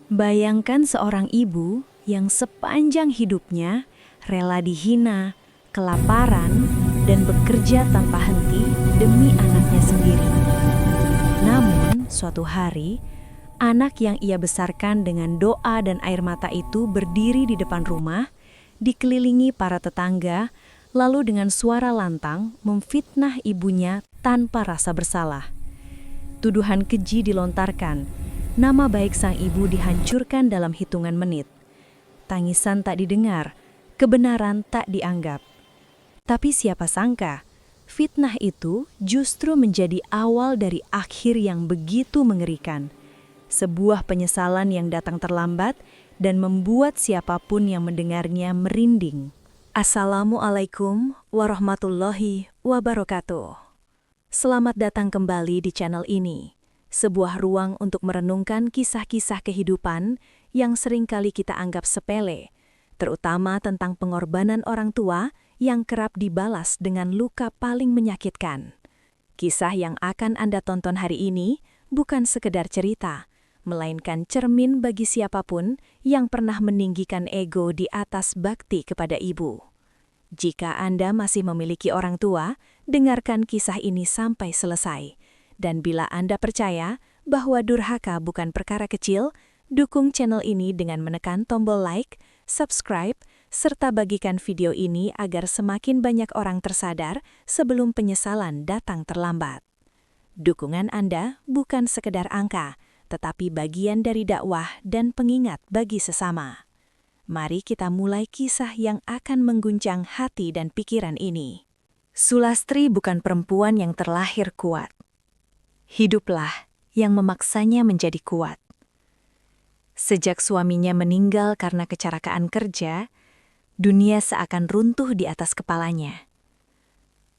Bayangkan seorang ibu yang sepanjang hidupnya rela dihina, kelaparan, dan bekerja tanpa henti demi anaknya sendiri. Namun, suatu hari, anak yang ia besarkan dengan doa dan air mata itu berdiri di depan rumah, dikelilingi para tetangga, lalu dengan suara lantang memfitnah ibunya tanpa rasa bersalah. Tuduhan keji dilontarkan. Nama baik sang ibu dihancurkan dalam hitungan menit. Tangisan tak didengar, kebenaran tak dianggap. Tapi siapa sangka, fitnah itu justru menjadi awal dari akhir yang begitu mengerikan. Sebuah penyesalan yang datang terlambat dan membuat siapapun yang mendengarnya merinding. Assalamualaikum warahmatullahi wabarakatuh. Selamat datang kembali di channel ini. Sebuah ruang untuk merenungkan kisah-kisah kehidupan yang seringkali kita anggap sepele, terutama tentang pengorbanan orang tua yang kerap dibalas dengan luka paling menyakitkan. Kisah yang akan Anda tonton hari ini bukan sekedar cerita, melainkan cermin bagi siapapun yang pernah meninggikan ego di atas bakti kepada ibu. Jika Anda masih memiliki orang tua, dengarkan kisah ini sampai selesai. Dan bila Anda percaya bahwa durhaka bukan perkara kecil, dukung channel ini dengan menekan tombol like, subscribe, serta bagikan video ini agar semakin banyak orang tersadar sebelum penyesalan datang terlambat. Dukungan Anda bukan sekedar angka, tetapi bagian dari dakwah dan pengingat bagi sesama. Mari kita mulai kisah yang akan mengguncang hati dan pikiran ini. Sulastri bukan perempuan yang terlahir kuat. Hiduplah yang memaksanya menjadi kuat. Sejak suaminya meninggal karena kecelakaan kerja, dunia seakan runtuh di atas kepalanya.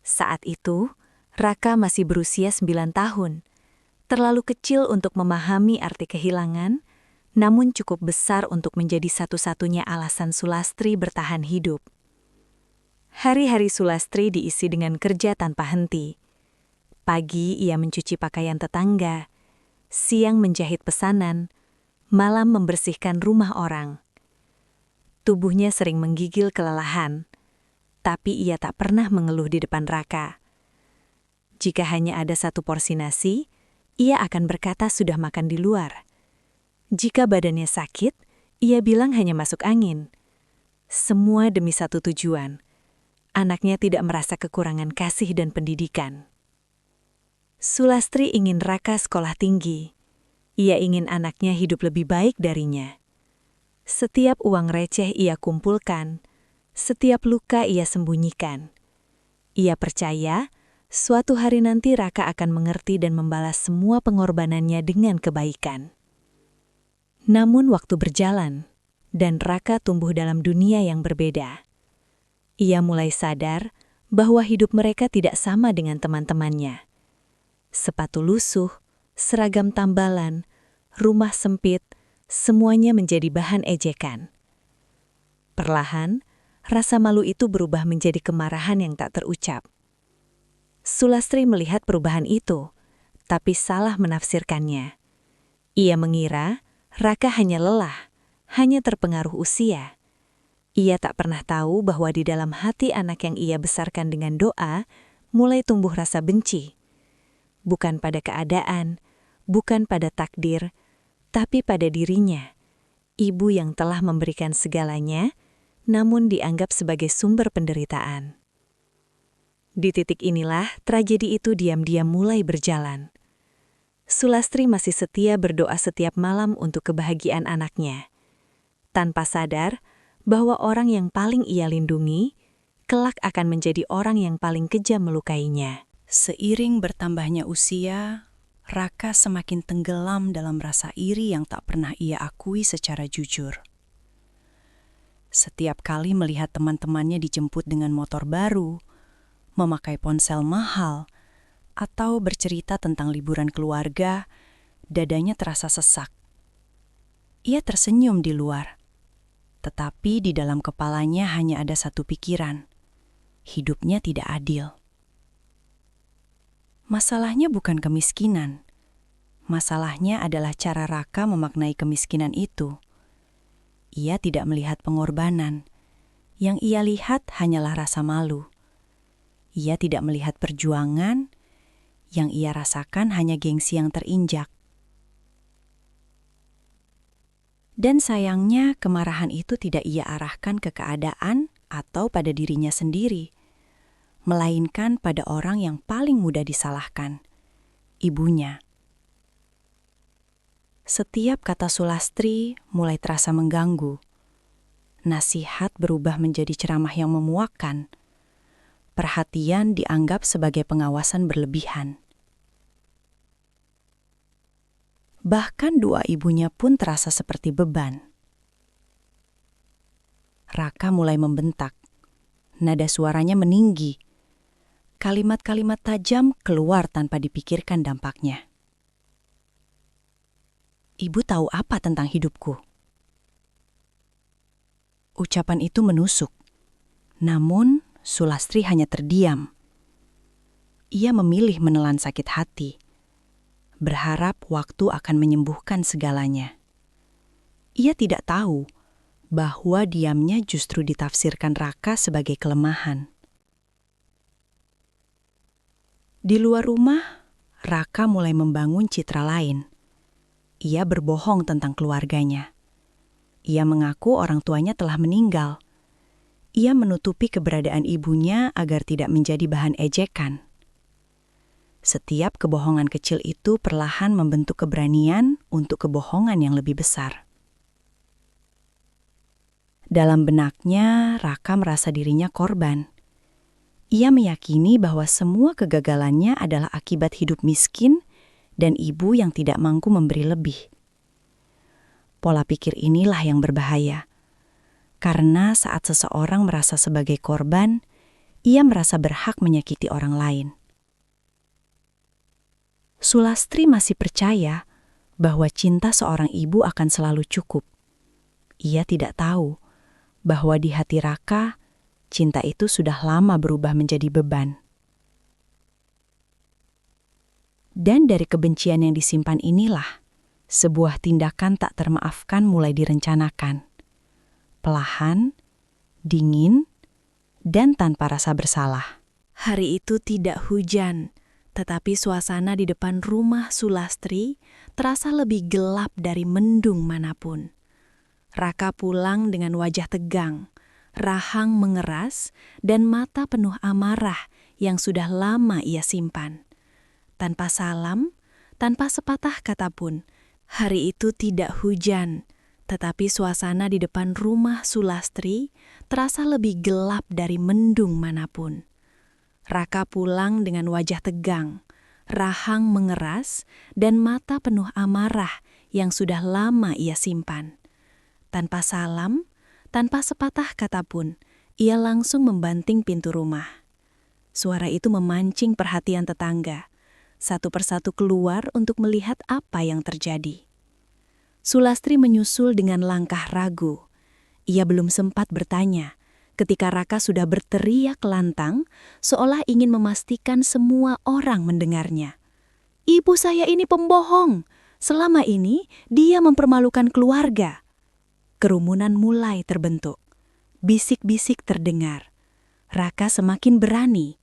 Saat itu, Raka masih berusia 9 tahun, terlalu kecil untuk memahami arti kehilangan, namun cukup besar untuk menjadi satu-satunya alasan Sulastri bertahan hidup. Hari-hari Sulastri diisi dengan kerja tanpa henti. Pagi ia mencuci pakaian tetangga, siang menjahit pesanan, malam membersihkan rumah orang. Tubuhnya sering menggigil kelelahan, tapi ia tak pernah mengeluh di depan Raka. Jika hanya ada satu porsi nasi, ia akan berkata sudah makan di luar. Jika badannya sakit, ia bilang hanya masuk angin. Semua demi satu tujuan. Anaknya tidak merasa kekurangan kasih dan pendidikan. Sulastri ingin Raka sekolah tinggi. Ia ingin anaknya hidup lebih baik darinya. Setiap uang receh ia kumpulkan, setiap luka ia sembunyikan. Ia percaya, suatu hari nanti Raka akan mengerti dan membalas semua pengorbanannya dengan kebaikan. Namun waktu berjalan, dan Raka tumbuh dalam dunia yang berbeda. Ia mulai sadar bahwa hidup mereka tidak sama dengan teman-temannya. Sepatu lusuh, seragam tambalan, rumah sempit, semuanya menjadi bahan ejekan. Perlahan, rasa malu itu berubah menjadi kemarahan yang tak terucap. Sulastri melihat perubahan itu, tapi salah menafsirkannya. Ia mengira Raka hanya lelah, hanya terpengaruh usia. Ia tak pernah tahu bahwa di dalam hati anak yang ia besarkan dengan doa, mulai tumbuh rasa benci. Bukan pada keadaan, bukan pada takdir, tapi pada dirinya. Ibu yang telah memberikan segalanya, namun dianggap sebagai sumber penderitaan. Di titik inilah tragedi itu diam-diam mulai berjalan. Sulastri masih setia berdoa setiap malam untuk kebahagiaan anaknya. Tanpa sadar bahwa orang yang paling ia lindungi, kelak akan menjadi orang yang paling kejam melukainya. Seiring bertambahnya usia, Raka semakin tenggelam dalam rasa iri yang tak pernah ia akui secara jujur. Setiap kali melihat teman-temannya dijemput dengan motor baru, memakai ponsel mahal, atau bercerita tentang liburan keluarga, dadanya terasa sesak. Ia tersenyum di luar, tetapi di dalam kepalanya hanya ada satu pikiran. Hidupnya tidak adil. Masalahnya bukan kemiskinan. Masalahnya adalah cara Raka memaknai kemiskinan itu. Ia tidak melihat pengorbanan. Yang ia lihat hanyalah rasa malu. Ia tidak melihat perjuangan. Yang ia rasakan hanya gengsi yang terinjak. Dan sayangnya kemarahan itu tidak ia arahkan ke keadaan atau pada dirinya sendiri, melainkan pada orang yang paling mudah disalahkan, ibunya. Setiap kata Sulastri mulai terasa mengganggu. Nasihat berubah menjadi ceramah yang memuakkan. Perhatian dianggap sebagai pengawasan berlebihan. Bahkan doa ibunya pun terasa seperti beban. Raka mulai membentak. Nada suaranya meninggi. Kalimat-kalimat tajam keluar tanpa dipikirkan dampaknya. Ibu tahu apa tentang hidupku? Ucapan itu menusuk. Namun, Sulastri hanya terdiam. Ia memilih menelan sakit hati, berharap waktu akan menyembuhkan segalanya. Ia tidak tahu bahwa diamnya justru ditafsirkan Raka sebagai kelemahan. Di luar rumah, Raka mulai membangun citra lain. Ia berbohong tentang keluarganya. Ia mengaku orang tuanya telah meninggal. Ia menutupi keberadaan ibunya agar tidak menjadi bahan ejekan. Setiap kebohongan kecil itu perlahan membentuk keberanian untuk kebohongan yang lebih besar. Dalam benaknya, Raka merasa dirinya korban. Ia meyakini bahwa semua kegagalannya adalah akibat hidup miskin dan ibu yang tidak mampu memberi lebih. Pola pikir inilah yang berbahaya. Karena saat seseorang merasa sebagai korban, ia merasa berhak menyakiti orang lain. Sulastri masih percaya bahwa cinta seorang ibu akan selalu cukup. Ia tidak tahu bahwa di hati Raka, cinta itu sudah lama berubah menjadi beban. Dan dari kebencian yang disimpan inilah, sebuah tindakan tak termaafkan mulai direncanakan. Perlahan, dingin, dan tanpa rasa bersalah. Hari itu tidak hujan, tetapi suasana di depan rumah Sulastri terasa lebih gelap dari mendung manapun. Raka pulang dengan wajah tegang, rahang mengeras, dan mata penuh amarah yang sudah lama ia simpan. Tanpa salam, tanpa sepatah kata pun, hari itu tidak hujan, tetapi suasana di depan rumah Sulastri terasa lebih gelap dari mendung manapun. Raka pulang dengan wajah tegang, rahang mengeras, dan mata penuh amarah yang sudah lama ia simpan. Tanpa salam, tanpa sepatah kata pun, ia langsung membanting pintu rumah. Suara itu memancing perhatian tetangga. Satu persatu keluar untuk melihat apa yang terjadi. Sulastri menyusul dengan langkah ragu. Ia belum sempat bertanya ketika Raka sudah berteriak lantang seolah ingin memastikan semua orang mendengarnya. Ibu saya ini pembohong. Selama ini dia mempermalukan keluarga. Kerumunan mulai terbentuk. Bisik-bisik terdengar. Raka semakin berani.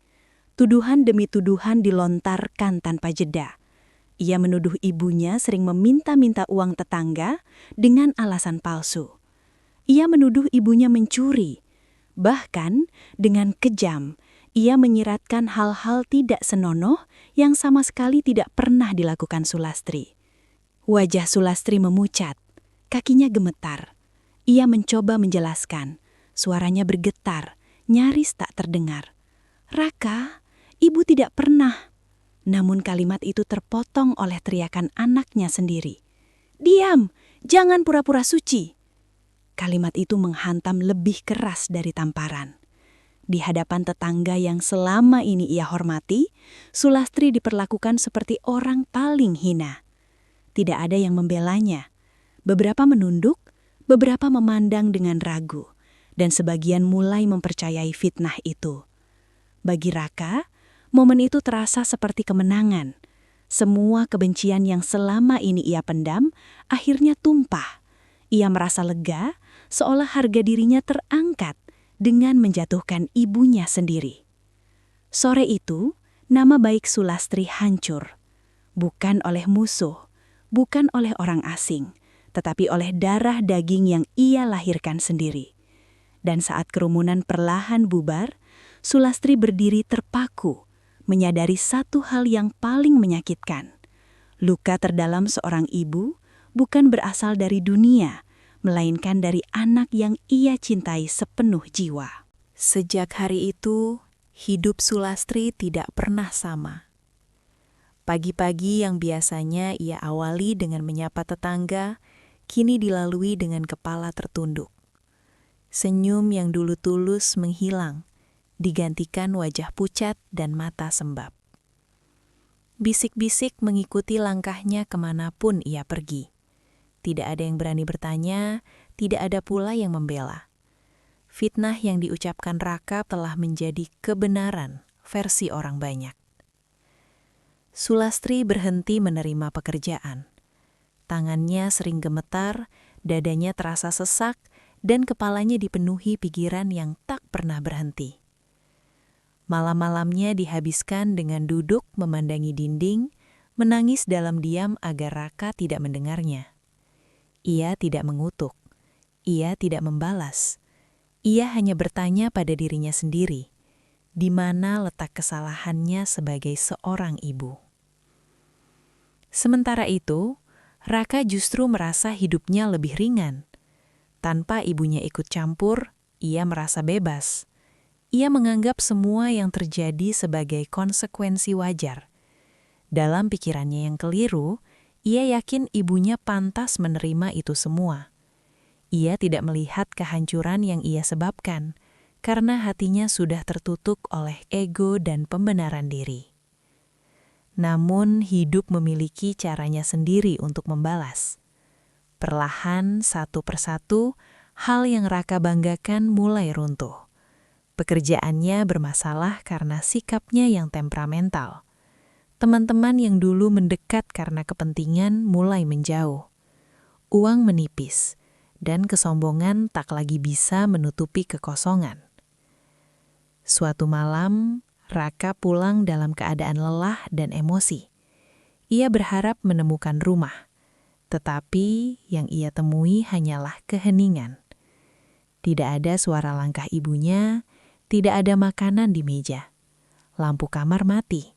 Tuduhan demi tuduhan dilontarkan tanpa jeda. Ia menuduh ibunya sering meminta-minta uang tetangga dengan alasan palsu. Ia menuduh ibunya mencuri. Bahkan dengan kejam, ia menyiratkan hal-hal tidak senonoh yang sama sekali tidak pernah dilakukan Sulastri. Wajah Sulastri memucat, kakinya gemetar. Ia mencoba menjelaskan, suaranya bergetar, nyaris tak terdengar. Raka, ibu tidak pernah. Namun kalimat itu terpotong oleh teriakan anaknya sendiri. Diam, jangan pura-pura suci. Kalimat itu menghantam lebih keras dari tamparan. Di hadapan tetangga yang selama ini ia hormati, Sulastri diperlakukan seperti orang paling hina. Tidak ada yang membelanya. Beberapa menunduk, beberapa memandang dengan ragu, dan sebagian mulai mempercayai fitnah itu. Bagi Raka, momen itu terasa seperti kemenangan. Semua kebencian yang selama ini ia pendam akhirnya tumpah. Ia merasa lega, seolah harga dirinya terangkat dengan menjatuhkan ibunya sendiri. Sore itu, nama baik Sulastri hancur. Bukan oleh musuh, bukan oleh orang asing, tetapi oleh darah daging yang ia lahirkan sendiri. Dan saat kerumunan perlahan bubar, Sulastri berdiri terpaku, menyadari satu hal yang paling menyakitkan. Luka terdalam seorang ibu bukan berasal dari dunia, melainkan dari anak yang ia cintai sepenuh jiwa. Sejak hari itu, hidup Sulastri tidak pernah sama. Pagi-pagi yang biasanya ia awali dengan menyapa tetangga, kini dilalui dengan kepala tertunduk. Senyum yang dulu tulus menghilang, digantikan wajah pucat dan mata sembab. Bisik-bisik mengikuti langkahnya kemanapun ia pergi. Tidak ada yang berani bertanya, tidak ada pula yang membela. Fitnah yang diucapkan Raka telah menjadi kebenaran versi orang banyak. Sulastri berhenti menerima pekerjaan. Tangannya sering gemetar, dadanya terasa sesak, dan kepalanya dipenuhi pikiran yang tak pernah berhenti. Malam-malamnya dihabiskan dengan duduk memandangi dinding, menangis dalam diam agar Raka tidak mendengarnya. Ia tidak mengutuk, ia tidak membalas. Ia hanya bertanya pada dirinya sendiri, di mana letak kesalahannya sebagai seorang ibu. Sementara itu, Raka justru merasa hidupnya lebih ringan. Tanpa ibunya ikut campur, ia merasa bebas. Ia menganggap semua yang terjadi sebagai konsekuensi wajar. Dalam pikirannya yang keliru, ia yakin ibunya pantas menerima itu semua. Ia tidak melihat kehancuran yang ia sebabkan, karena hatinya sudah tertutup oleh ego dan pembenaran diri. Namun hidup memiliki caranya sendiri untuk membalas. Perlahan, satu persatu, hal yang Raka banggakan mulai runtuh. Pekerjaannya bermasalah karena sikapnya yang temperamental. Teman-teman yang dulu mendekat karena kepentingan mulai menjauh. Uang menipis, dan kesombongan tak lagi bisa menutupi kekosongan. Suatu malam, Raka pulang dalam keadaan lelah dan emosi. Ia berharap menemukan rumah, tetapi yang ia temui hanyalah keheningan. Tidak ada suara langkah ibunya, tidak ada makanan di meja. Lampu kamar mati.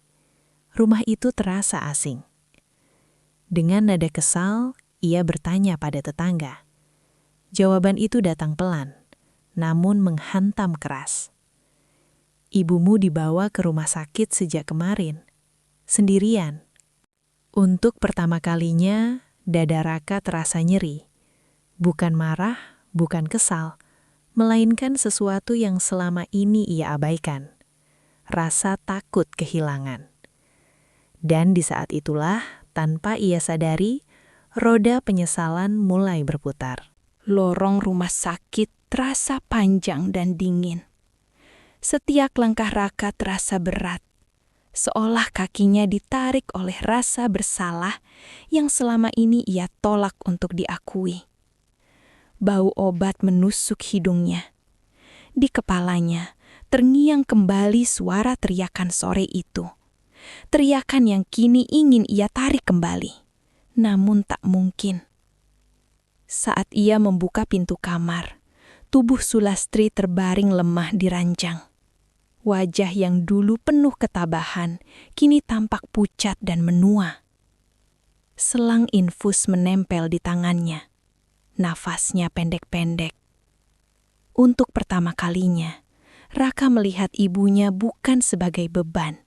Rumah itu terasa asing. Dengan nada kesal, ia bertanya pada tetangga. Jawaban itu datang pelan, namun menghantam keras. Ibumu dibawa ke rumah sakit sejak kemarin, sendirian. Untuk pertama kalinya, dada Raka terasa nyeri. Bukan marah, bukan kesal, melainkan sesuatu yang selama ini ia abaikan. Rasa takut kehilangan. Dan di saat itulah, tanpa ia sadari, roda penyesalan mulai berputar. Lorong rumah sakit terasa panjang dan dingin. Setiap langkah Raka terasa berat, seolah kakinya ditarik oleh rasa bersalah yang selama ini ia tolak untuk diakui. Bau obat menusuk hidungnya. Di kepalanya terngiang kembali suara teriakan sore itu. Teriakan yang kini ingin ia tarik kembali, namun tak mungkin. Saat ia membuka pintu kamar, tubuh Sulastri terbaring lemah di ranjang. Wajah yang dulu penuh ketabahan kini tampak pucat dan menua. Selang infus menempel di tangannya. Nafasnya pendek-pendek. Untuk pertama kalinya, Raka melihat ibunya bukan sebagai beban,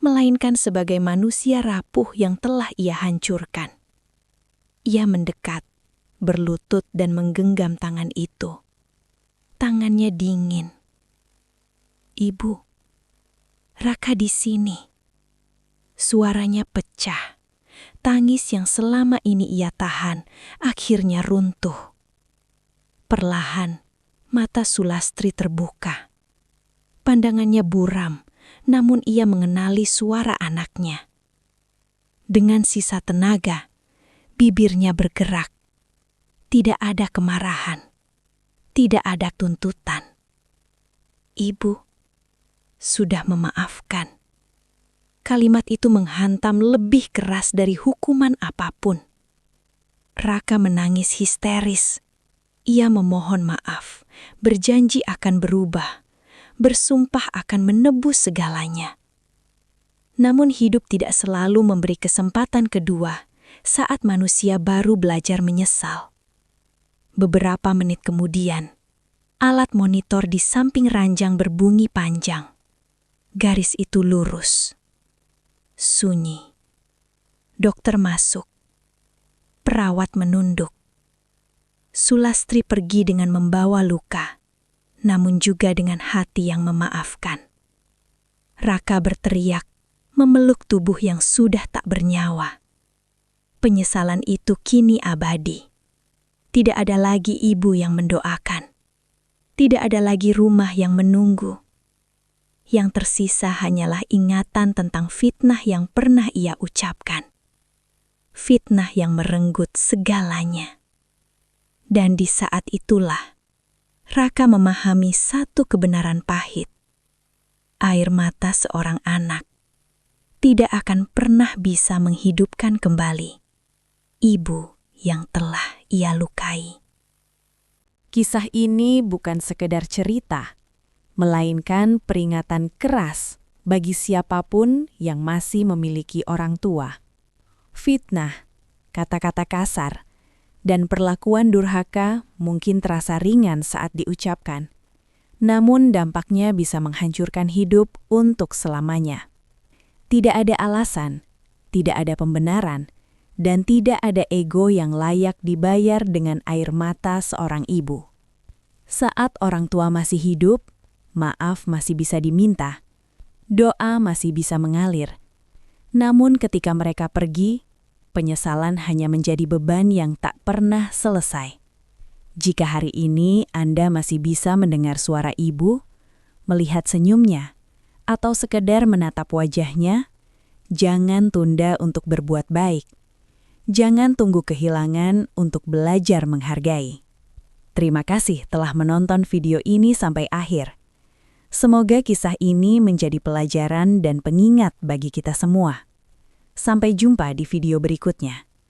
melainkan sebagai manusia rapuh yang telah ia hancurkan. Ia mendekat, berlutut dan menggenggam tangan itu. Tangannya dingin. Ibu, Raka di sini. Suaranya pecah. Tangis yang selama ini ia tahan akhirnya runtuh. Perlahan, mata Sulastri terbuka. Pandangannya buram, namun ia mengenali suara anaknya. Dengan sisa tenaga, bibirnya bergerak. Tidak ada kemarahan, tidak ada tuntutan. Ibu sudah memaafkan. Kalimat itu menghantam lebih keras dari hukuman apapun. Raka menangis histeris. Ia memohon maaf, berjanji akan berubah, bersumpah akan menebus segalanya. Namun hidup tidak selalu memberi kesempatan kedua saat manusia baru belajar menyesal. Beberapa menit kemudian, alat monitor di samping ranjang berbunyi panjang. Garis itu lurus. Sunyi. Dokter masuk. Perawat menunduk. Sulastri pergi dengan membawa luka, namun juga dengan hati yang memaafkan. Raka berteriak, memeluk tubuh yang sudah tak bernyawa. Penyesalan itu kini abadi. Tidak ada lagi ibu yang mendoakan. Tidak ada lagi rumah yang menunggu. Yang tersisa hanyalah ingatan tentang fitnah yang pernah ia ucapkan. Fitnah yang merenggut segalanya. Dan di saat itulah, Raka memahami satu kebenaran pahit. Air mata seorang anak tidak akan pernah bisa menghidupkan kembali ibu yang telah ia lukai. Kisah ini bukan sekedar cerita, melainkan peringatan keras bagi siapapun yang masih memiliki orang tua. Fitnah, kata-kata kasar, dan perlakuan durhaka mungkin terasa ringan saat diucapkan, namun dampaknya bisa menghancurkan hidup untuk selamanya. Tidak ada alasan, tidak ada pembenaran, dan tidak ada ego yang layak dibayar dengan air mata seorang ibu. Saat orang tua masih hidup, maaf masih bisa diminta, doa masih bisa mengalir. Namun ketika mereka pergi, penyesalan hanya menjadi beban yang tak pernah selesai. Jika hari ini Anda masih bisa mendengar suara ibu, melihat senyumnya, atau sekedar menatap wajahnya, jangan tunda untuk berbuat baik. Jangan tunggu kehilangan untuk belajar menghargai. Terima kasih telah menonton video ini sampai akhir. Semoga kisah ini menjadi pelajaran dan pengingat bagi kita semua. Sampai jumpa di video berikutnya.